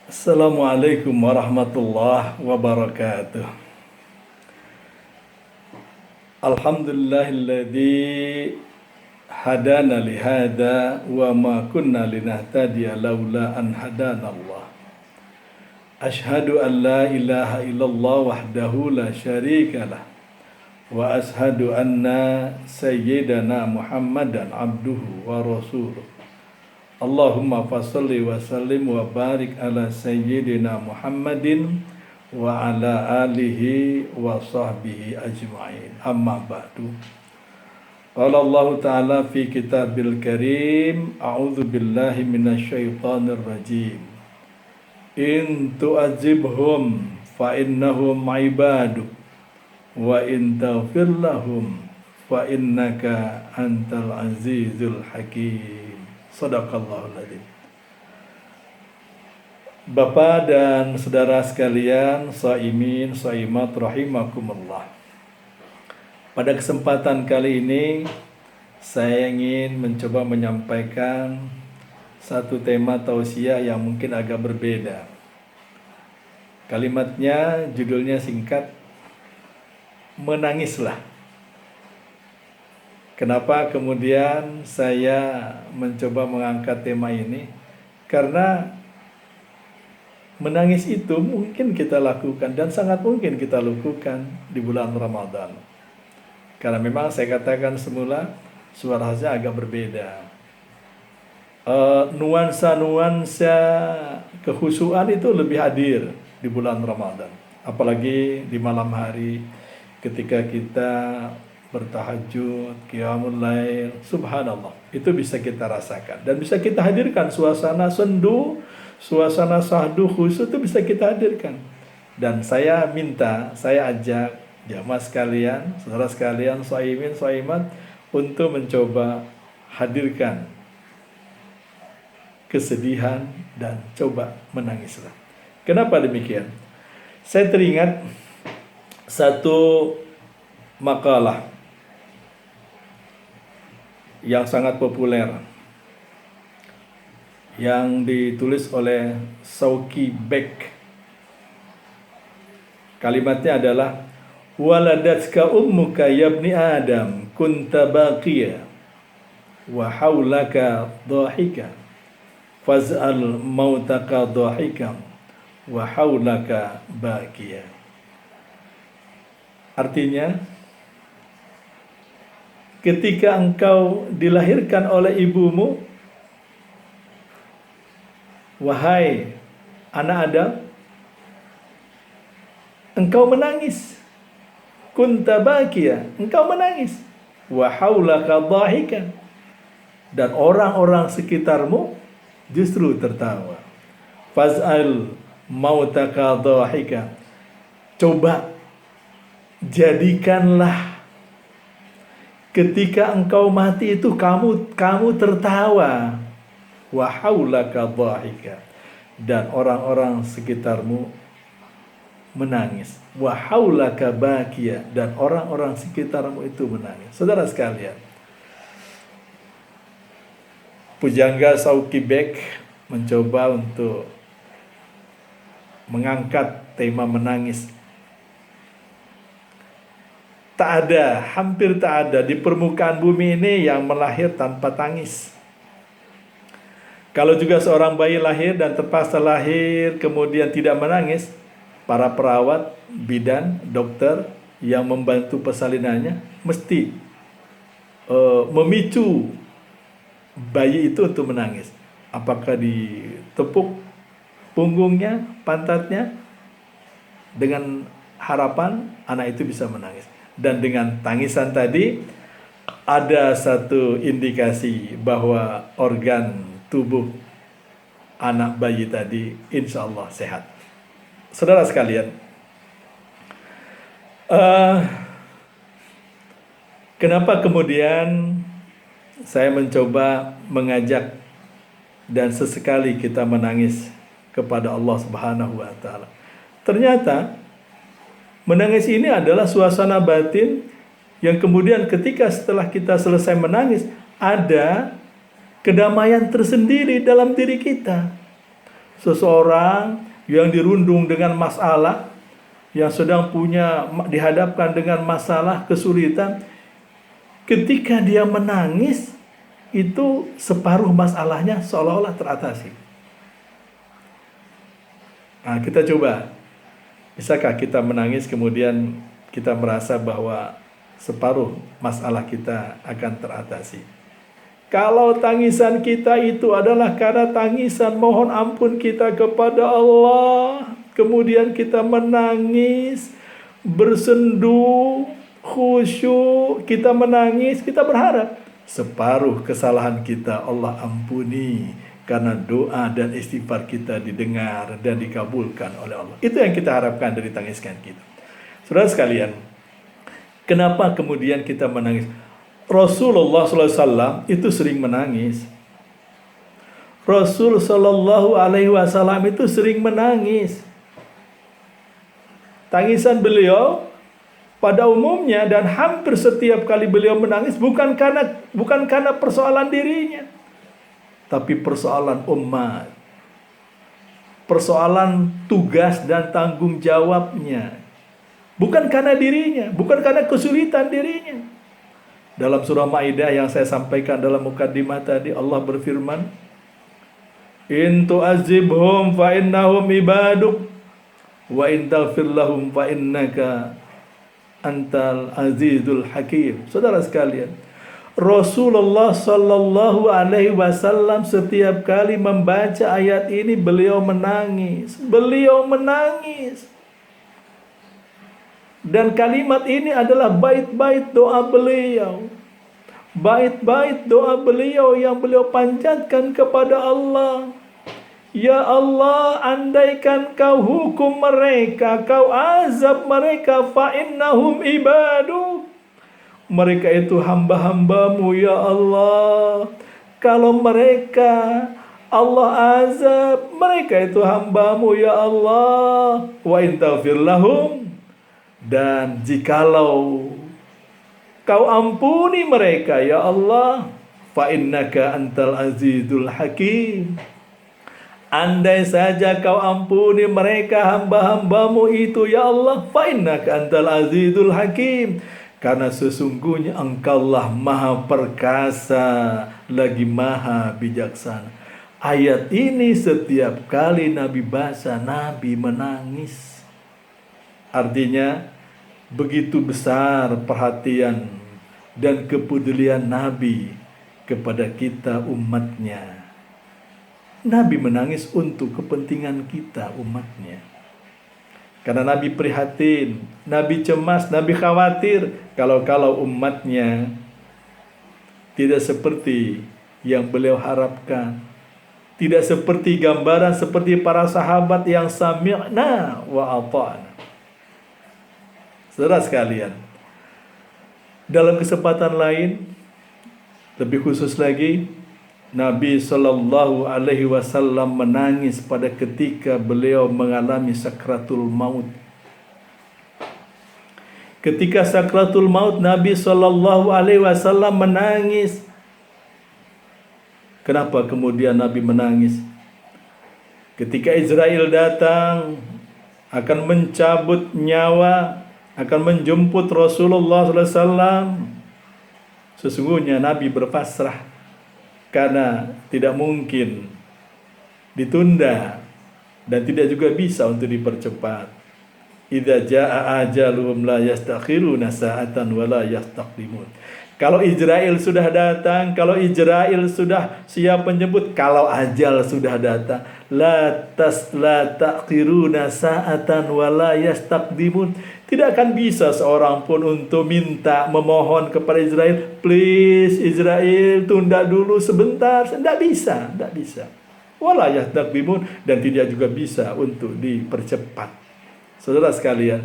Assalamualaikum warahmatullahi wabarakatuh. Alhamdulillahilladzi hadana lihada wa ma kunna linahtadiya laula an hadana Allah. Ashhadu an la ilaha illallah wahdahu la syarika lah wa ashhadu anna sayyidana Muhammadan abduhu wa rasuluh. Allahumma fassalli wa sallim wa barik ala sayyidina Muhammadin wa ala alihi wa sahbihi ajma'in. Amma ba'du. Qala Allah Ta'ala fi kitabil karim, a'udzu billahi minasyaitonir rajim. In tu'adzibhum fa innahum ibaduk wa in taghfir lahum fa innaka antal azizul hakim. Shadaqallahul adzim. Bapak dan saudara sekalian, shaimin, shaimat rahimakumullah. Pada kesempatan kali ini saya ingin mencoba menyampaikan satu tema tausiah yang mungkin agak berbeda. Kalimatnya, judulnya singkat, menangislah. Kenapa kemudian saya mencoba mengangkat tema ini? Karena menangis itu mungkin kita lakukan dan sangat mungkin kita lakukan di bulan Ramadan. Karena memang saya katakan semula suaranya agak berbeda. Nuansa-nuansa kehusuan itu lebih hadir di bulan Ramadan. Apalagi di malam hari ketika kita bertahajud, qiyamul lail, subhanallah. Itu bisa kita rasakan dan bisa kita hadirkan suasana sendu, suasana sahdu khusyuk itu bisa kita hadirkan. Dan saya minta, saya ajak jamaah sekalian, saudara sekalian, shaimin, shaimat untuk mencoba hadirkan kesedihan dan coba menangislah. Kenapa demikian? Saya teringat satu makalah yang sangat populer yang ditulis oleh Sauki Beck. Kalimatnya adalah waladatka ummuka yabni adam kunta baqiya wa haulaka dhahika faz'al mautaka dhahikam wa haulaka baqiya. Artinya, ketika engkau dilahirkan oleh ibumu, wahai anak Adam, engkau menangis. Kunta baqiya, engkau menangis. Wa haulaka dhahikan, dan orang-orang sekitarmu justru tertawa. Faz'al mautaka dhahika, coba jadikanlah ketika engkau mati itu kamu tertawa. Wa haulaka dhahika, dan orang-orang sekitarmu menangis. Wa haulaka baqiya, dan orang-orang sekitarmu itu menangis. Saudara sekalian, pujangga Sauki Beck mencoba untuk mengangkat tema menangis. Hampir tak ada di permukaan bumi ini yang melahir tanpa tangis. Kalau juga seorang bayi lahir dan terpaksa lahir kemudian tidak menangis, para perawat, bidan, dokter yang membantu persalinannya mesti memicu bayi itu untuk menangis. Apakah ditepuk punggungnya, pantatnya, dengan harapan anak itu bisa menangis. Dan dengan tangisan tadi ada satu indikasi bahwa organ tubuh anak bayi tadi insya Allah sehat. Saudara sekalian, kenapa kemudian saya mencoba mengajak dan sesekali kita menangis kepada Allah Subhanahu wa Ta'ala? Ternyata menangis ini adalah suasana batin yang kemudian ketika setelah kita selesai menangis, ada kedamaian tersendiri dalam diri kita. seseorang yang dirundung dengan masalah, yang sedang dihadapkan dengan masalah, kesulitan, ketika dia menangis, itu separuh masalahnya seolah-olah teratasi. Nah, kita coba, bisakah kita menangis kemudian kita merasa bahwa separuh masalah kita akan teratasi? Kalau tangisan kita itu adalah karena tangisan mohon ampun kita kepada Allah, kemudian kita menangis, bersendu, khusyuk, kita menangis, kita berharap separuh kesalahan kita Allah ampuni, karena doa dan istighfar kita didengar dan dikabulkan oleh Allah. Itu yang kita harapkan dari tangisan kita. Saudara sekalian, kenapa kemudian kita menangis? Rasulullah SAW itu sering menangis. Rasul Sallallahu Alaihi Wasallam itu sering menangis. Tangisan beliau pada umumnya dan hampir setiap kali beliau menangis bukan karena persoalan dirinya, tapi persoalan umat, persoalan tugas dan tanggung jawabnya, bukan karena dirinya, bukan karena kesulitan dirinya. Dalam surah Maidah yang saya sampaikan dalam mukaddimah tadi, Allah berfirman, "In tu'azibhum fa innahum ibaduk wa in taghfir lahum fa innaka antal azizul hakim." Saudara sekalian, Rasulullah Sallallahu Alaihi Wasallam setiap kali membaca ayat ini beliau menangis. Beliau menangis. Dan kalimat ini adalah bait-bait doa beliau. Bait-bait doa beliau yang beliau panjatkan kepada Allah. Ya Allah, andaikan kau hukum mereka, kau azab mereka, fa innahum ibaduk. Mereka itu hamba-hambamu ya Allah. Kalau mereka Allah azab, mereka itu hambamu ya Allah. Wa in taghfir lahum, dan jikalau kau ampuni mereka ya Allah, fa innaka antal azizul hakim. Andai saja kau ampuni mereka hamba-hambamu itu ya Allah, fa innaka antal azizul hakim, karena sesungguhnya engkaulah maha perkasa lagi maha bijaksana. Ayat ini setiap kali Nabi baca, Nabi menangis. Artinya begitu besar perhatian dan kepedulian Nabi kepada kita umatnya. Nabi menangis untuk kepentingan kita umatnya. Karena Nabi prihatin, Nabi cemas, Nabi khawatir kalau umatnya tidak seperti yang beliau harapkan. Tidak seperti gambaran seperti para sahabat yang sami'na wa ata'na. Saudara sekalian, dalam kesempatan lain, lebih khusus lagi, Nabi Sallallahu Alaihi Wasallam menangis pada ketika beliau mengalami sakratul maut. Ketika sakratul maut, Nabi Sallallahu Alaihi Wasallam menangis. Kenapa kemudian Nabi menangis? Ketika Israel datang akan mencabut nyawa, akan menjemput Rasulullah SAW, sesungguhnya Nabi berpasrah karena tidak mungkin ditunda dan tidak juga bisa untuk dipercepat. Idza jaa ajaluhum la yastakhiruna sa'atan wa la yastaqdimun. Kalau Israel sudah datang, kalau Israel sudah siap menyebut, kalau ajal sudah datang, la taqdiruna sa'atan wa la yastaqdimun. Tidak akan bisa seorang pun untuk memohon kepada Israel, please Israel tunda dulu sebentar. Tidak bisa, tidak bisa. Wala yastaqdimun, dan tidak juga bisa untuk dipercepat. Saudara sekalian,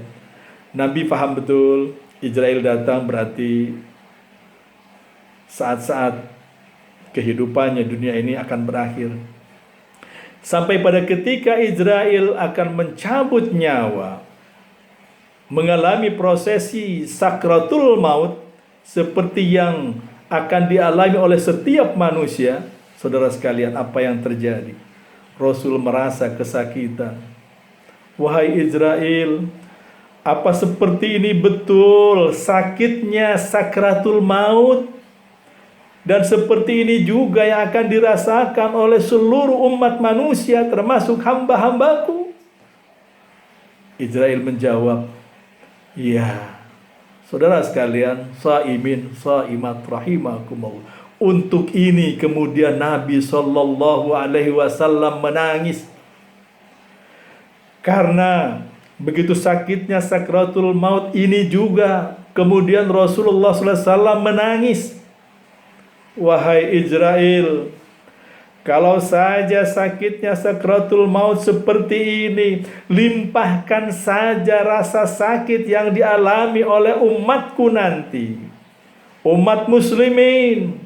Nabi paham betul Israel datang berarti saat-saat kehidupannya dunia ini akan berakhir. Sampai pada ketika Israel akan mencabut nyawa, mengalami prosesi sakratul maut seperti yang akan dialami oleh setiap manusia. Saudara sekalian, apa yang terjadi? Rasul merasa kesakitan. Wahai Israel, apa seperti ini betul sakitnya sakratul maut? Dan seperti ini juga yang akan dirasakan oleh seluruh umat manusia termasuk hamba-hambaku? Israel menjawab, ya. Saudara sekalian, saimin, saimat rahimakumullah. Untuk ini kemudian Nabi Shallallahu Alaihi Wasallam menangis. Karena begitu sakitnya sakratul maut ini juga kemudian Rasulullah Sallallahu Alaihi Wasallam menangis. Wahai Israel, kalau saja sakitnya sakratul maut seperti ini, limpahkan saja rasa sakit yang dialami oleh umatku nanti. Umat muslimin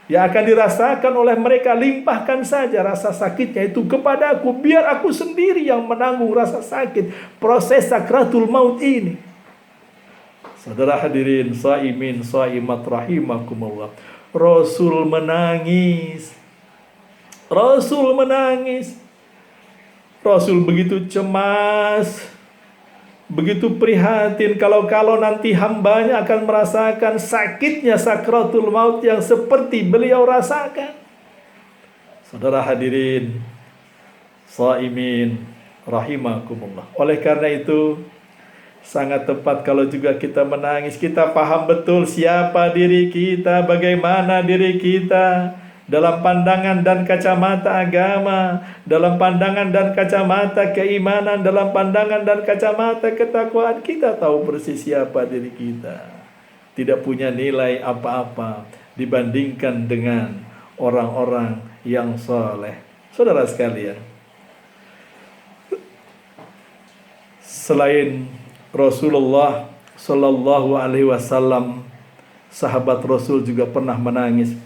yang akan dirasakan oleh mereka, limpahkan saja rasa sakitnya itu kepadaku, biar aku sendiri yang menanggung rasa sakit proses sakratul maut ini. Saudara hadirin, saimin, saimat rahimakumullah. Rasul menangis. Rasul menangis. Rasul begitu cemas, begitu prihatin kalau nanti hambanya akan merasakan sakitnya sakratul maut yang seperti beliau rasakan. Saudara hadirin, saimin rahimakumullah. Oleh karena itu sangat tepat kalau juga kita menangis. Kita paham betul siapa diri kita, bagaimana diri kita dalam pandangan dan kacamata agama, dalam pandangan dan kacamata keimanan, dalam pandangan dan kacamata ketakwaan. Kita tahu persis siapa diri kita. Tidak punya nilai apa-apa dibandingkan dengan orang-orang yang saleh. Saudara sekalian, selain Rasulullah Sallallahu Alaihi Wasallam, sahabat Rasul juga pernah menangis.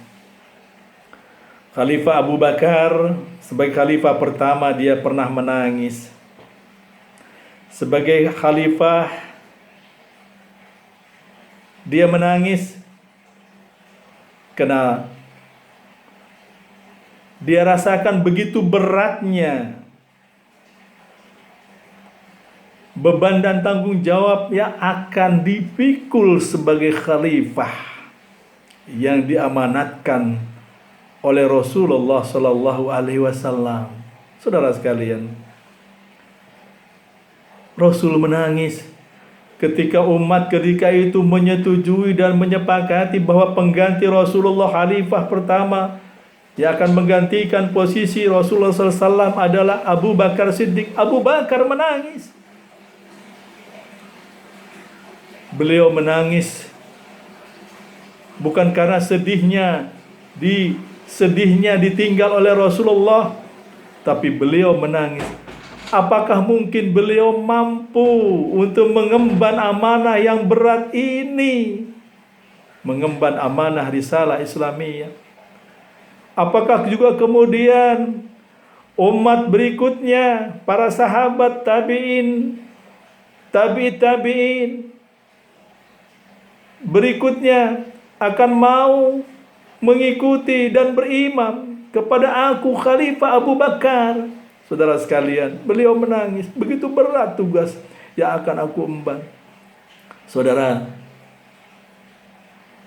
Khalifah Abu Bakar sebagai khalifah pertama dia pernah menangis. Sebagai khalifah dia menangis karena dia rasakan begitu beratnya beban dan tanggung jawab yang akan dipikul sebagai khalifah yang diamanatkan oleh Rasulullah Sallallahu Alaihi Wasallam. Saudara sekalian, Rasul menangis ketika umat ketika itu menyetujui dan menyepakati bahwa pengganti Rasulullah khalifah pertama yang akan menggantikan posisi Rasulullah SAW adalah Abu Bakar Siddiq. Abu Bakar menangis. Beliau menangis bukan karena sedihnya ditinggal oleh Rasulullah, tapi beliau menangis. Apakah mungkin beliau mampu untuk mengemban amanah yang berat ini? Mengemban amanah risalah Islamiyah. Apakah juga kemudian umat berikutnya, para sahabat tabi'in berikutnya akan mau mengikuti dan beriman kepada aku Khalifah Abu Bakar? Saudara sekalian, beliau menangis. Begitu berat tugas yang akan aku emban. Saudara,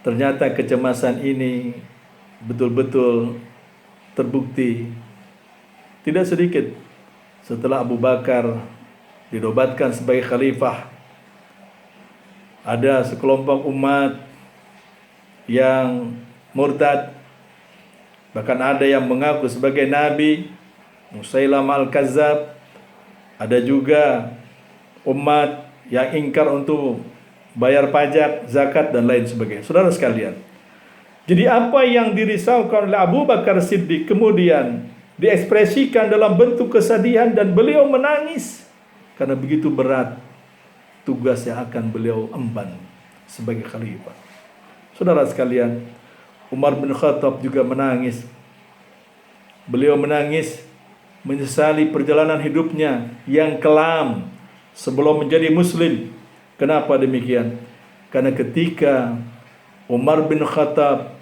ternyata kecemasan ini betul-betul terbukti. Tidak sedikit setelah Abu Bakar dinobatkan sebagai khalifah, ada sekelompok umat yang murtad, bahkan ada yang mengaku sebagai nabi, Musailamah al-Kazzab. Ada juga umat yang ingkar untuk bayar pajak, zakat dan lain sebagainya. Saudara sekalian, jadi apa yang dirisaukan oleh Abu Bakar Siddiq kemudian diekspresikan dalam bentuk kesedihan dan beliau menangis karena begitu berat tugas yang akan beliau emban sebagai khalifah. Saudara sekalian, Umar bin Khattab juga menangis. Beliau menangis menyesali perjalanan hidupnya yang kelam sebelum menjadi muslim. Kenapa demikian? Karena ketika Umar bin Khattab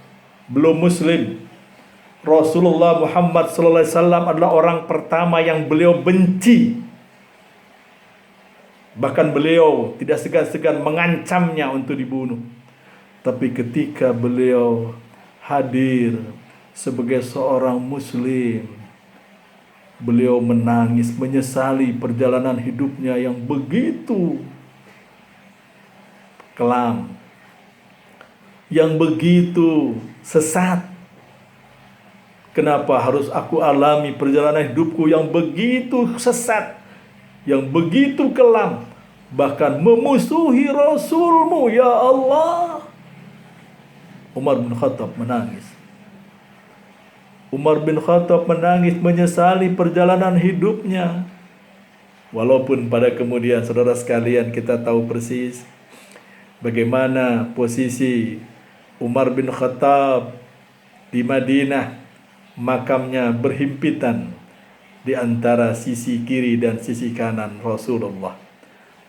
belum muslim, Rasulullah Muhammad sallallahu alaihi wasallam adalah orang pertama yang beliau benci. Bahkan beliau tidak segan-segan mengancamnya untuk dibunuh. Tapi ketika beliau hadir sebagai seorang muslim, beliau menangis, menyesali perjalanan hidupnya yang begitu kelam, yang begitu sesat. Kenapa harus aku alami perjalanan hidupku yang begitu sesat, yang begitu kelam, bahkan memusuhi Rasulmu, ya Allah. Umar bin Khattab menangis. Umar bin Khattab menangis menyesali perjalanan hidupnya. Walaupun pada kemudian saudara sekalian kita tahu persis bagaimana posisi Umar bin Khattab di Madinah. Makamnya berhimpitan di antara sisi kiri dan sisi kanan Rasulullah.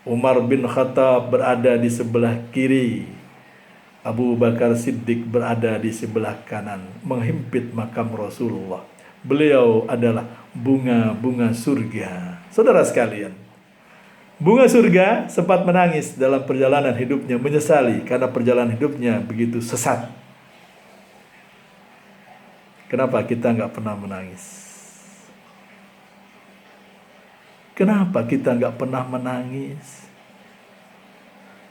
Umar bin Khattab berada di sebelah kiri, Abu Bakar Siddiq berada di sebelah kanan, menghimpit makam Rasulullah. Beliau adalah bunga-bunga surga. Saudara sekalian, bunga surga sempat menangis dalam perjalanan hidupnya, menyesali karena perjalanan hidupnya begitu sesat. Kenapa kita nggak pernah menangis? Kenapa kita nggak pernah menangis?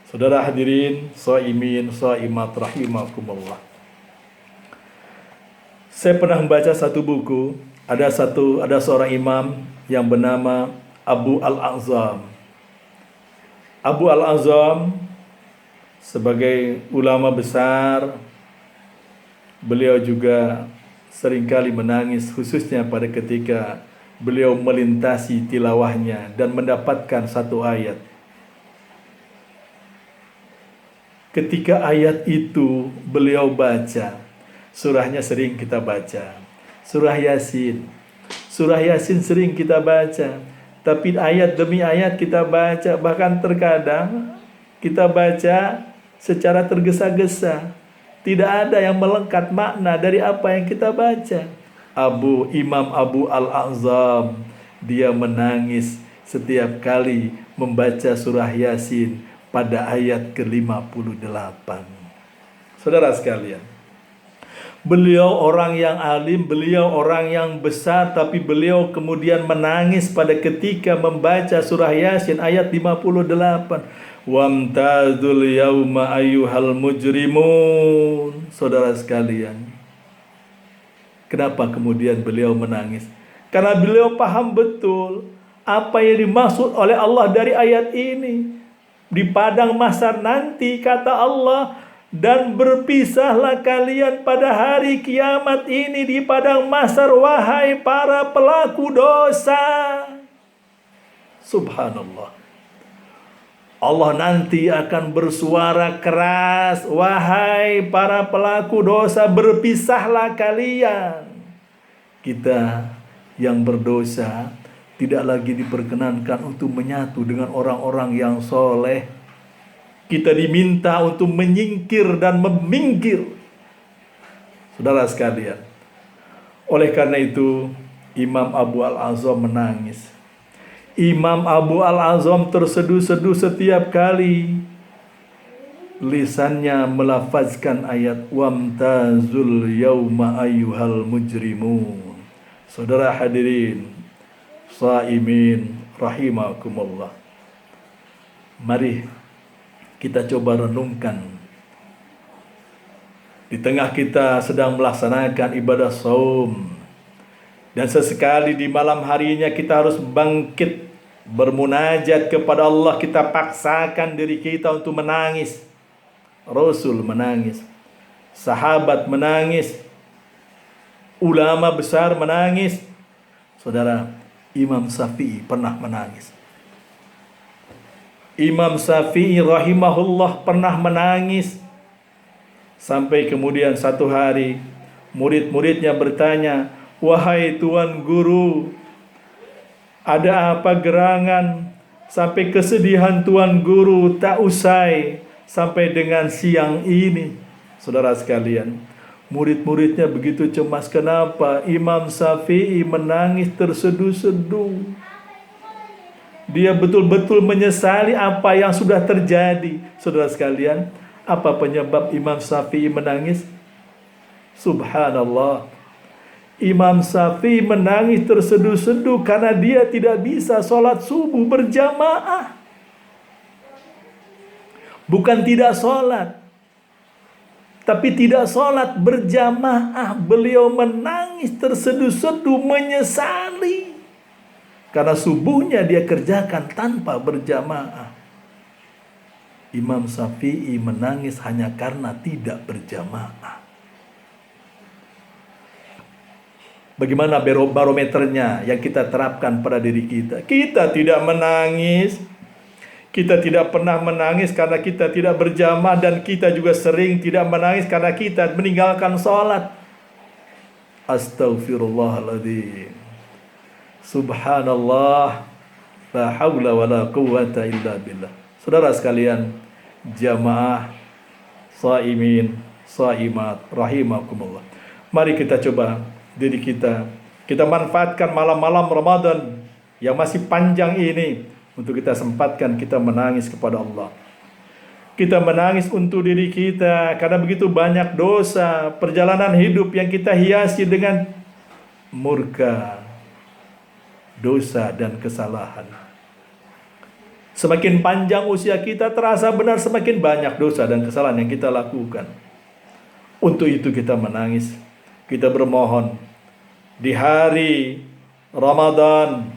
Saudara hadirin, shaimin, shaimat rahimakumullah. Saya pernah membaca satu buku, ada seorang imam yang bernama Abu Al-A'zam. Abu Al-A'zam sebagai ulama besar, beliau juga seringkali menangis, khususnya pada ketika beliau melintasi tilawahnya dan mendapatkan satu ayat. Ketika ayat itu beliau baca, surahnya sering kita baca, surah Yasin. Surah Yasin sering kita baca, tapi ayat demi ayat kita baca, bahkan terkadang kita baca secara tergesa-gesa. Tidak ada yang melengkap makna dari apa yang kita baca. Imam Abu Al-A'zam, dia menangis setiap kali membaca surah Yasin pada ayat ke-58. Saudara sekalian, beliau orang yang alim, beliau orang yang besar, tapi beliau kemudian menangis pada ketika membaca surah Yasin ayat 58. Wamtazul yauma ayyuhal mujrimun. Saudara sekalian, kenapa kemudian beliau menangis? Karena beliau paham betul apa yang dimaksud oleh Allah dari ayat ini. Di padang mahsyar nanti, kata Allah, dan berpisahlah kalian pada hari kiamat ini di padang mahsyar, wahai para pelaku dosa. Subhanallah. Allah nanti akan bersuara keras, wahai para pelaku dosa, berpisahlah kalian. Kita yang berdosa tidak lagi diperkenankan untuk menyatu dengan orang-orang yang soleh. Kita diminta untuk menyingkir dan memingkir. Saudara sekalian, oleh karena itu Imam Abu Al-A'zam menangis. Imam Abu Al-A'zam terseduh-seduh setiap kali lisannya melafazkan ayat wamtazul yauma ayyuhal mujrimun. Saudara hadirin, shaimin rahimakumullah. Mari kita coba renungkan. Di tengah kita sedang melaksanakan ibadah saum, dan sesekali di malam harinya kita harus bangkit bermunajat kepada Allah. Kita paksakan diri kita untuk menangis. Rasul menangis, sahabat menangis, ulama besar menangis. Saudara, Imam Syafi'i pernah menangis. Imam Syafi'i rahimahullah pernah menangis. Sampai kemudian satu hari murid-muridnya bertanya, wahai Tuan Guru, ada apa gerangan sampai kesedihan Tuan Guru tak usai sampai dengan siang ini? Saudara sekalian, Murid-muridnya begitu cemas. Kenapa? Imam Syafi'i menangis terseduh-seduh. Dia betul-betul menyesali apa yang sudah terjadi. Saudara sekalian, apa penyebab Imam Syafi'i menangis? Subhanallah. Imam Syafi'i menangis terseduh-seduh karena dia tidak bisa sholat subuh berjamaah. Bukan tidak sholat, tapi tidak sholat berjamaah. Beliau menangis terseduh-seduh menyesali karena subuhnya dia kerjakan tanpa berjamaah. Imam Syafi'i menangis hanya karena tidak berjamaah. Bagaimana barometernya yang kita terapkan pada diri kita? Kita tidak menangis. Kita tidak pernah menangis karena kita tidak berjamaah, dan kita juga sering tidak menangis karena kita meninggalkan sholat. Astaghfirullahaladzim. Subhanallah. La hawla wa la quwwata illa billah. Saudara sekalian, jamaah, shaimin, shaimat, rahimakumullah. Mari kita coba diri kita manfaatkan malam-malam Ramadan yang masih panjang ini untuk kita sempatkan kita menangis kepada Allah. Kita menangis untuk diri kita karena begitu banyak dosa, perjalanan hidup yang kita hiasi dengan murka, dosa dan kesalahan. Semakin panjang usia kita, terasa benar semakin banyak dosa dan kesalahan yang kita lakukan. Untuk itu kita menangis, kita bermohon di hari Ramadan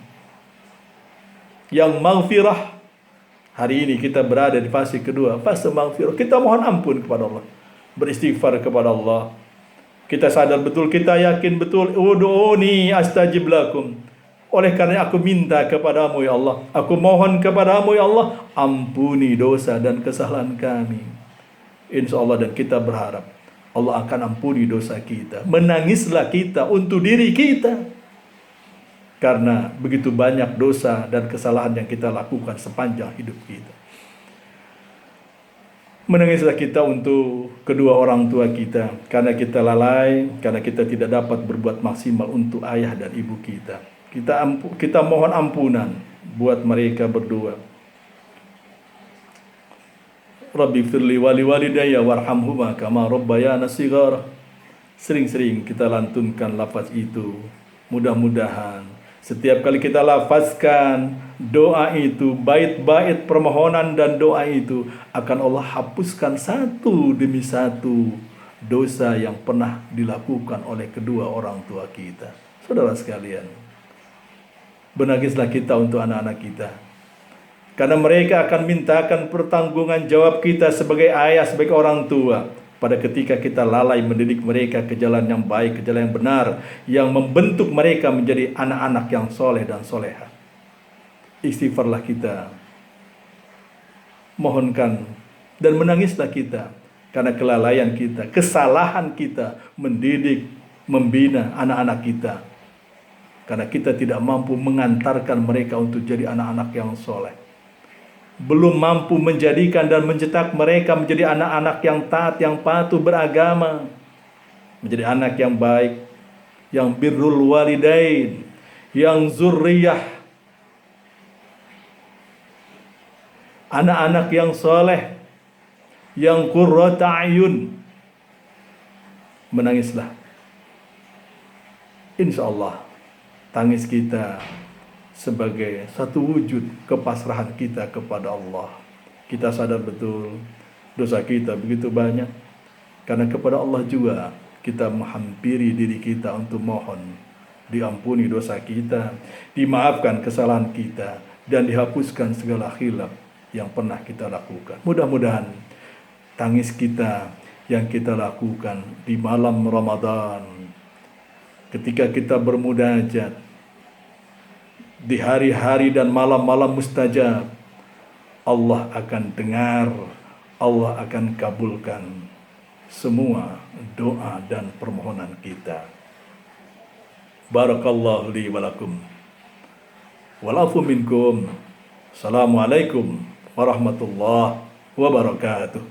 yang maghfirah. Hari ini kita berada di fase kedua, fase maghfirah. Kita mohon ampun kepada Allah, beristighfar kepada Allah. Kita sadar betul, kita yakin betul, ud'uni astajib lakum. Oleh karena aku minta kepadamu ya Allah, aku mohon kepadamu ya Allah, ampuni dosa dan kesalahan kami. Insya Allah, dan kita berharap Allah akan ampuni dosa kita. Menangislah kita untuk diri kita, karena begitu banyak dosa dan kesalahan yang kita lakukan sepanjang hidup kita. Menangislah kita untuk kedua orang tua kita, karena kita lalai, karena kita tidak dapat berbuat maksimal untuk ayah dan ibu kita. Kita mohon ampunan buat mereka berdua. Rabbi firli wali walidayya warhamhuma kama rabbayana shighara. Sering-sering kita lantunkan lafaz itu. Mudah-mudahan setiap kali kita lafazkan doa itu, bait-bait permohonan dan doa itu, akan Allah hapuskan satu demi satu dosa yang pernah dilakukan oleh kedua orang tua kita. Saudara sekalian, menangislah kita untuk anak-anak kita, karena mereka akan mintakan pertanggungan jawab kita sebagai ayah, sebagai orang tua, pada ketika kita lalai mendidik mereka ke jalan yang baik, ke jalan yang benar, yang membentuk mereka menjadi anak-anak yang soleh dan soleha. Istighfarlah kita, mohonkan dan menangislah kita karena kelalaian kita, kesalahan kita mendidik, membina anak-anak kita, karena kita tidak mampu mengantarkan mereka untuk jadi anak-anak yang soleh. Belum mampu menjadikan dan mencetak mereka menjadi anak-anak yang taat, yang patuh beragama, menjadi anak yang baik, yang birrul walidain, yang zurriyah, anak-anak yang soleh, yang qurrata ayun. Menangislah. Insya Allah tangis kita sebagai satu wujud kepasrahan kita kepada Allah. Kita sadar betul dosa kita begitu banyak, karena kepada Allah juga kita menghampiri diri kita untuk mohon diampuni dosa kita, dimaafkan kesalahan kita, dan dihapuskan segala khilaf yang pernah kita lakukan. Mudah-mudahan tangis kita yang kita lakukan di malam Ramadan, ketika kita bermunajat, di hari-hari dan malam-malam mustajab, Allah akan dengar, Allah akan kabulkan semua doa dan permohonan kita. Barakallahu li walakum walafu minkum. Assalamualaikum warahmatullahi wabarakatuh.